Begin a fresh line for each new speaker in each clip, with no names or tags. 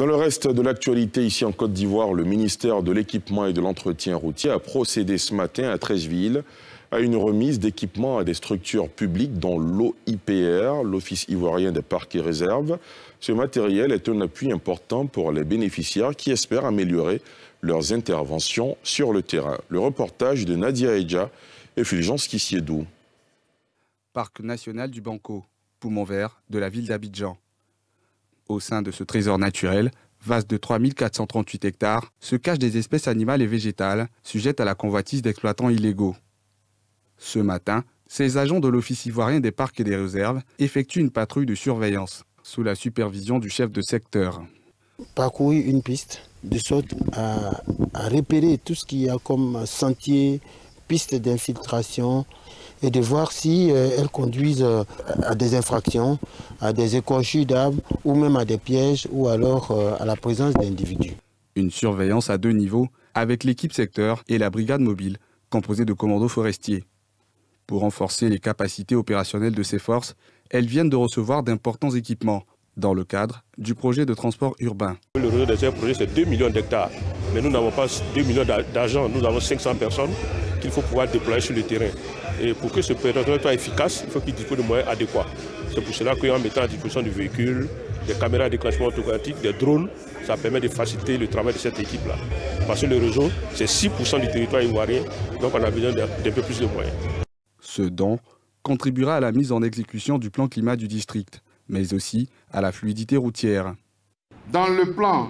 Dans le reste de l'actualité, ici en Côte d'Ivoire, le ministère de l'Équipement et de l'Entretien routier a procédé ce matin à Treichville à une remise d'équipements à des structures publiques dont l'OIPR, l'Office ivoirien des parcs et réserves. Ce matériel est un appui important pour les bénéficiaires qui espèrent améliorer leurs interventions sur le terrain. Le reportage de Nadia Edja et Fulgence Kissiedou.
Parc national du Banco, poumon vert de la ville d'Abidjan. Au sein de ce trésor naturel, vaste de 3438 hectares, se cachent des espèces animales et végétales sujettes à la convoitise d'exploitants illégaux. Ce matin, ces agents de l'Office ivoirien des parcs et des réserves effectuent une patrouille de surveillance sous la supervision du chef de secteur.
Parcourir une piste de sorte à repérer tout ce qu'il y a comme sentier, piste d'infiltration et de voir si elles conduisent à des infractions, à des écorchures d'arbres ou même à des pièges ou alors à la présence d'individus.
Une surveillance à 2 niveaux avec l'équipe secteur et la brigade mobile composée de commandos forestiers. Pour renforcer les capacités opérationnelles de ces forces, elles viennent de recevoir d'importants équipements dans le cadre du projet de transport urbain.
Le réseau de ces projets, c'est 2 millions d'hectares. Mais nous n'avons pas 2 millions d'agents, nous avons 500 personnes qu'il faut pouvoir déployer sur le terrain. Et pour que ce périmètre soit efficace, il faut qu'il dispose de moyens adéquats. C'est pour cela qu'en mettant à disposition du véhicule, des caméras de déclenchement automatique, des drones, ça permet de faciliter le travail de cette équipe-là. Parce que le réseau, c'est 6% du territoire ivoirien, donc on a besoin d'un peu plus de moyens.
Ce don contribuera à la mise en exécution du plan climat du district, mais aussi à la fluidité routière.
Dans le plan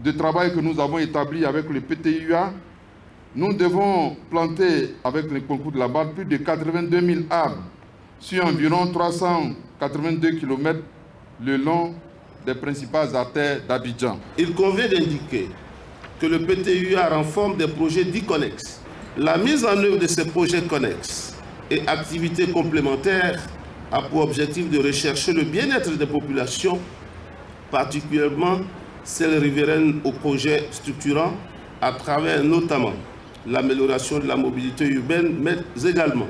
de travail que nous avons établi avec le PTUA, nous devons planter avec le concours de la BAD plus de 82 000 arbres sur environ 382 km le long des principales artères d'Abidjan.
Il convient d'indiquer que le PTUA renforce des projets dits connexes. La mise en œuvre de ces projets connexes et activités complémentaires a pour objectif de rechercher le bien-être des populations, particulièrement celles riveraines aux projets structurants, à travers notamment l'amélioration de la mobilité urbaine, mais également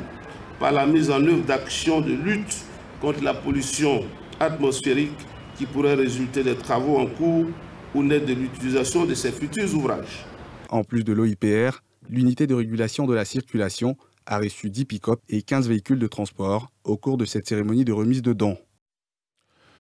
par la mise en œuvre d'actions de lutte contre la pollution atmosphérique qui pourrait résulter des travaux en cours ou naître de l'utilisation de ces futurs ouvrages.
En plus de l'OIPR, l'unité de régulation de la circulation a reçu 10 pick-up et 15 véhicules de transport au cours de cette cérémonie de remise de dons.